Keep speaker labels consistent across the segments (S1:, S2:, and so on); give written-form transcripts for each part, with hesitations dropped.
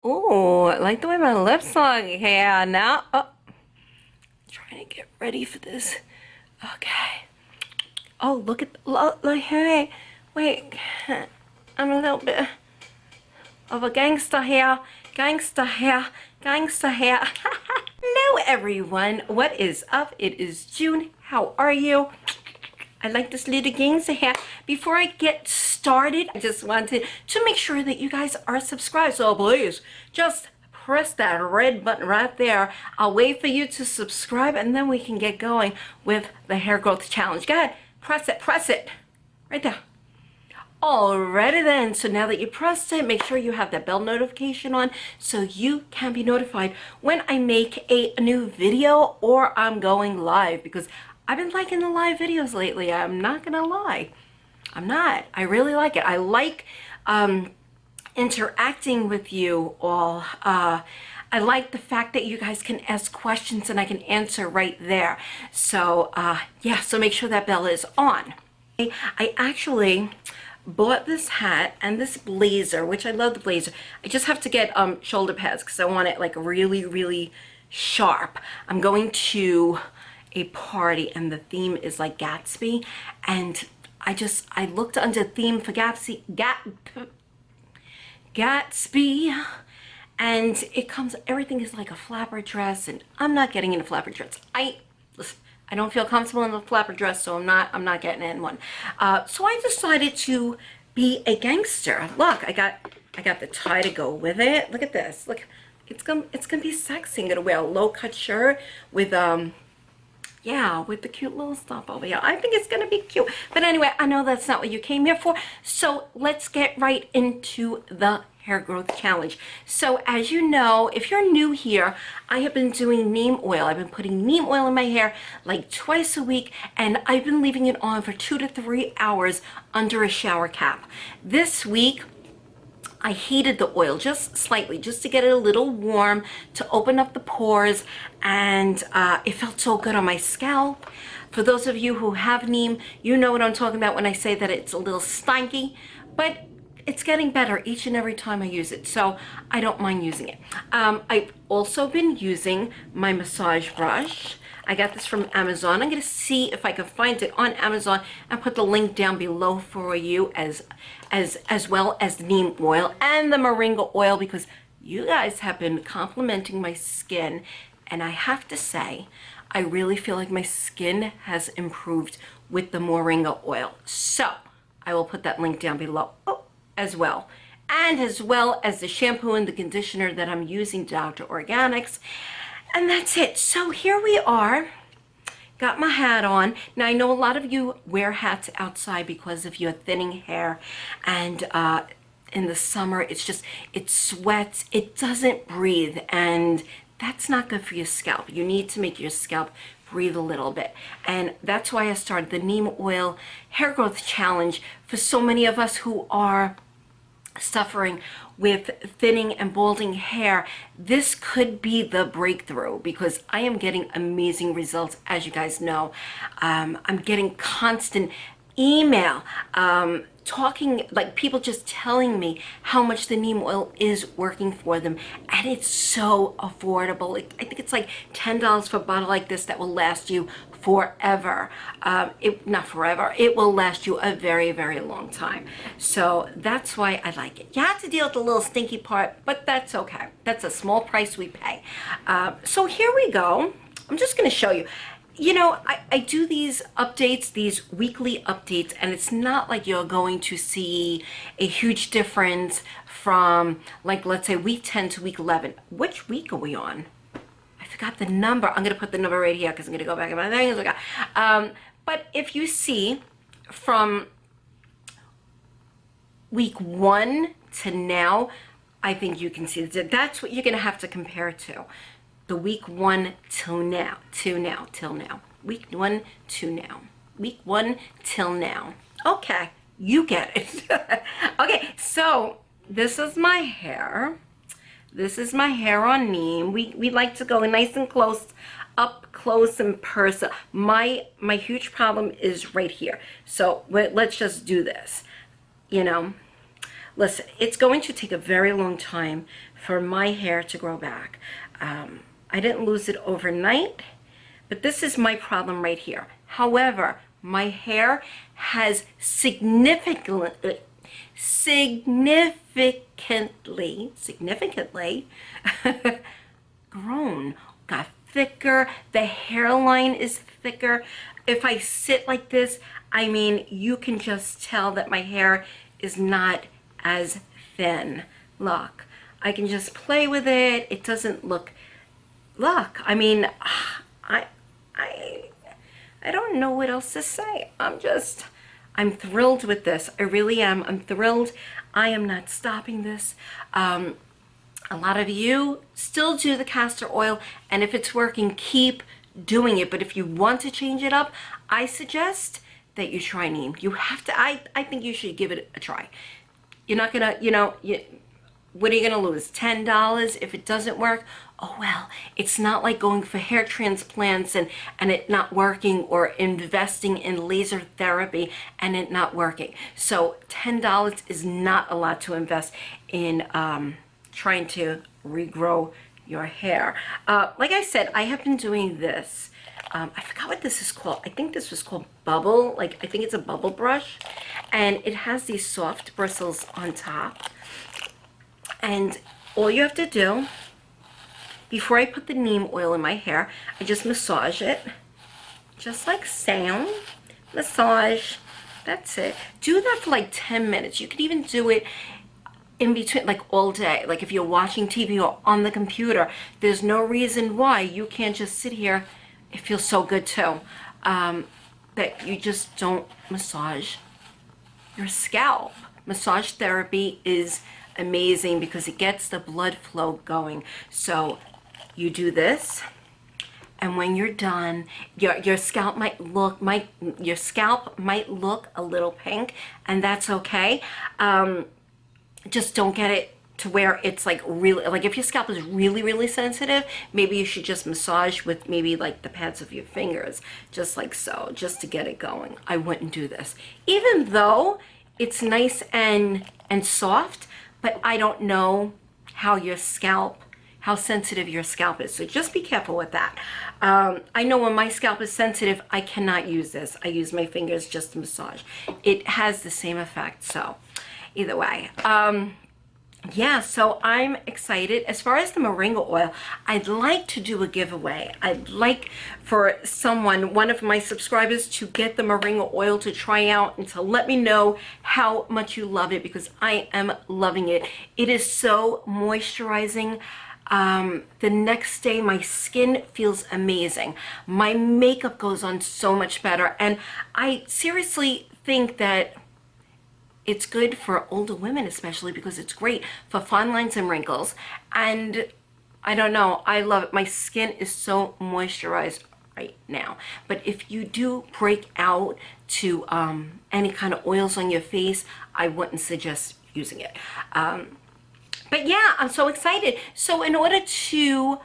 S1: Oh, I like the way my lips look here. Now, oh, trying to get ready for this. Okay. Oh, look, hey, wait. I'm a little bit of a gangster here. Gangster here. Gangster here. Hello, everyone. What is up? It is June. How are you? I like this little gangster here. Before I get started, I just wanted to make sure that you guys are subscribed. So please, just press that red button right there. I'll wait for you to subscribe and then we can get going with the hair growth challenge. Go ahead, press it, right there. Alrighty then, so now that you pressed it, make sure you have that bell notification on so you can be notified when I make a new video or I'm going live, because I've been liking the live videos lately. I'm not gonna lie. I'm not. I really like it. I like interacting with you all. I like the fact that you guys can ask questions and I can answer right there. So yeah, so make sure that bell is on. I actually bought this hat and this blazer, which I love the blazer. I just have to get shoulder pads because I want it like really sharp. I'm going to a party and the theme is like Gatsby, and I looked under theme for Gatsby, and it comes, everything is like a flapper dress, and I'm not getting into flapper dress. I don't feel comfortable in the flapper dress, so I'm not getting in one. So I decided to be a gangster. Look, I got the tie to go with it. Look at this. Look, it's gonna be sexy. I'm gonna wear a low cut shirt with yeah, with the cute little stuff over here. I think it's gonna be cute. But anyway, I know that's not what you came here for. So let's get right into the hair growth challenge. So as you know, if you're new here, I have been doing neem oil. I've been putting neem oil in my hair like twice a week, and I've been leaving it on for 2 to 3 hours under a shower cap. This week, I heated the oil just slightly, just to get it a little warm, to open up the pores, and it felt so good on my scalp. For those of you who have neem, you know what I'm talking about when I say that it's a little stanky, but it's getting better each and every time I use it, so I don't mind using it. I've also been using my massage brush. I got this from Amazon. I'm going to see if I can find it on Amazon and put the link down below for you, as well as the neem oil and the moringa oil, because you guys have been complimenting my skin, and I have to say, I really feel like my skin has improved with the moringa oil. So I will put that link down below as well. And as well as the shampoo and the conditioner that I'm using, Dr. Organics. And that's it. So here we are. Got my hat on. Now I know a lot of you wear hats outside because of your thinning hair, and in the summer it sweats, it doesn't breathe, and that's not good for your scalp. You need to make your scalp breathe a little bit, and that's why I started the neem oil hair growth challenge for so many of us who are suffering with thinning and balding hair. This could be the breakthrough, because I am getting amazing results. As you guys know, I'm getting constant email, talking, like people just telling me how much the neem oil is working for them, and it's so affordable. I think it's like $10 for a bottle like this that will last you forever. Not forever, it will last you a very long time. So that's why I like it. You have to deal with the little stinky part, but that's okay. That's a small price we pay. So here we go. I'm just going to show you. You know, I do these updates, these weekly updates, and it's not like you're going to see a huge difference from, like, let's say week 10 to week 11. Which week are we on? I forgot the number. I'm going to put the number right here because I'm going to go back in my things. But if you see from week 1 to now, I think you can see that that's what you're going to have to compare to. The week 1 till now, till now. Week 1 to now. Week 1 till now. Okay, you get it. Okay, so this is my hair. This is my hair on neem. We like to go nice and close, up close and personal. My huge problem is right here. So let's just do this. You know, listen, it's going to take a very long time for my hair to grow back. I didn't lose it overnight, but this is my problem right here. However, my hair has significantly grown, got thicker. The hairline is thicker. If I sit like this, I mean, you can just tell that my hair is not as thin. Look, I can just play with it. It doesn't look, I mean, I don't know what else to say. I'm thrilled with this. I really am. I'm thrilled. I am not stopping this. A lot of you still do the castor oil, and if it's working, keep doing it. But if you want to change it up, I suggest that you try neem. You have to, I think you should give it a try. You're not gonna, what are you gonna lose? $10 if it doesn't work? Oh well, it's not like going for hair transplants and it not working, or investing in laser therapy and it not working. So $10 is not a lot to invest in trying to regrow your hair. Like I said, I have been doing this. I forgot what this is called. I think this was called Bubble. I think it's a bubble brush. And it has these soft bristles on top. And all you have to do, before I put the neem oil in my hair, I just massage it. Just like so. Massage. That's it. Do that for like 10 minutes. You can even do it in between, like all day. Like if you're watching TV or on the computer, there's no reason why you can't just sit here. It feels so good too. That you just don't massage your scalp. Massage therapy is amazing because it gets the blood flow going. So you do this, and when you're done, your scalp might look a little pink, and that's okay. Just don't get it to where it's like really, like if your scalp is really sensitive, maybe you should just massage with maybe like the pads of your fingers, just like so, just to get it going. I wouldn't do this, even though it's nice and soft, but I don't know how sensitive your scalp is. So just be careful with that. I know when my scalp is sensitive, I cannot use this. I use my fingers just to massage. It has the same effect. So either way, yeah, so I'm excited. As far as the moringa oil, I'd like to do a giveaway. I'd like for one of my subscribers, to get the moringa oil to try out and to let me know how much you love it, because I am loving it. It is so moisturizing. The next day, my skin feels amazing. My makeup goes on so much better. And I seriously think that it's good for older women, especially because it's great for fine lines and wrinkles. And I don't know, I love it. My skin is so moisturized right now. But if you do break out to any kind of oils on your face, I wouldn't suggest using it. But yeah, I'm so excited. So in order to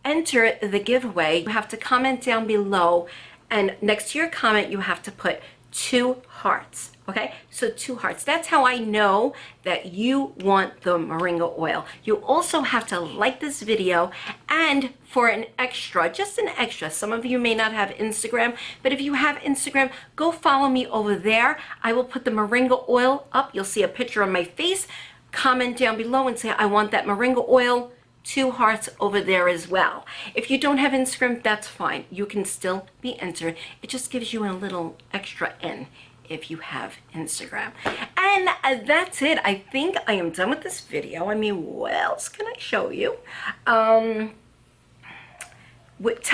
S1: enter the giveaway, you have to comment down below, and next to your comment, you have to put 2 hearts. Okay, so 2 hearts. That's how I know that you want the moringa oil. You also have to like this video, and for an extra, just an extra, some of you may not have Instagram, but if you have Instagram, go follow me over there. I will put the moringa oil up. You'll see a picture of my face. Comment down below and say, I want that moringa oil. 2 hearts over there as well. If you don't have Instagram, that's fine. You can still be entered. It just gives you a little extra in if you have Instagram. And that's it. I think I am done with this video. I mean, what else can I show you? Tell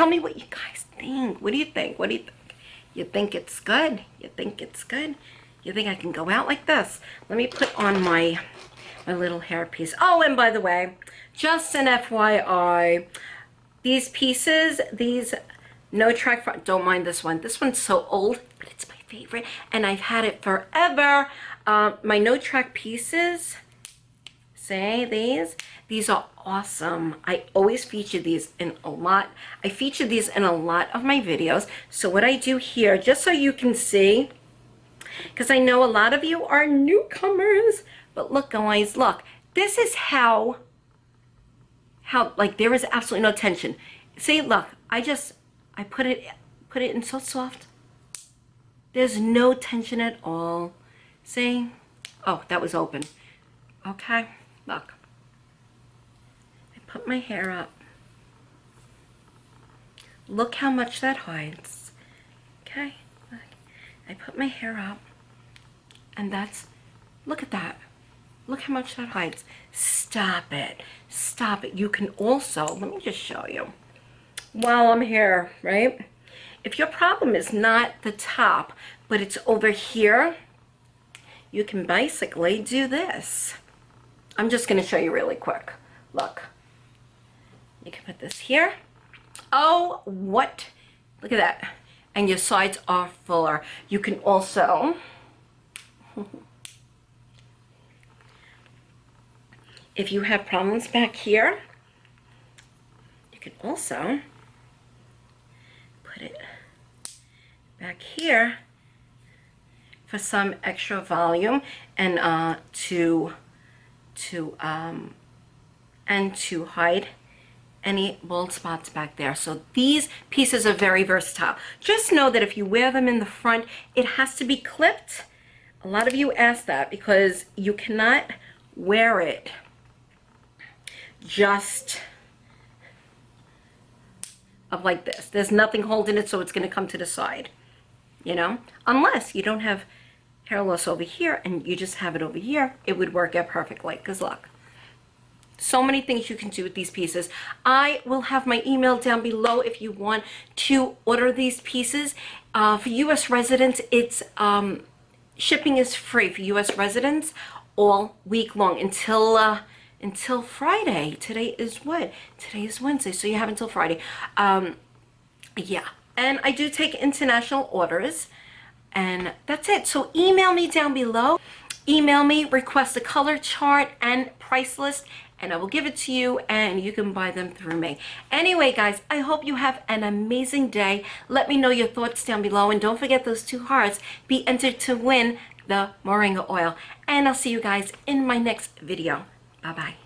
S1: me what you guys think. What do you think? What do you think? You think it's good? You think it's good? You think I can go out like this? Let me put on my little hair piece. Oh, and by the way, just an FYI, these pieces, these No Track Front, don't mind this one. This one's so old, but it's my favorite, and I've had it forever. My No Track pieces, say these are awesome. I always feature these in a lot. I feature these in a lot of my videos. So what I do here, just so you can see, because I know a lot of you are newcomers, But look, guys, look. This is how like there is absolutely no tension. See, look, I put it in so soft. There's no tension at all. See? Oh, that was open. Okay, look. I put my hair up. Look how much that hides. Okay, look. I put my hair up, and look at that. Look how much that hides. Stop it. Stop it. You can also, let me just show you. While I'm here, right? If your problem is not the top, but it's over here, you can basically do this. I'm just going to show you really quick. Look. You can put this here. Oh, what? Look at that. And your sides are fuller. You can also... if you have problems back here, you can also put it back here for some extra volume and to hide any bald spots back there. So these pieces are very versatile. Just know that if you wear them in the front, it has to be clipped. A lot of you ask that because you cannot wear it just up like this. There's nothing holding it, so it's going to come to the side, you know, unless you don't have hair loss over here and you just have it over here. It would work out perfectly, because look, so many things you can do with these pieces. I will have my email down below if you want to order these pieces. For U.S. residents, it's shipping is free for U.S. residents all week long until Friday. Today is what? Today is Wednesday, so you have until Friday. Yeah, and I do take international orders, and that's it. So email me down below. Email me, request a color chart and price list, and I will give it to you, and you can buy them through me. Anyway, guys, I hope you have an amazing day. Let me know your thoughts down below, and don't forget those 2 hearts. Be entered to win the Moringa oil. And I'll see you guys in my next video. Bye-bye.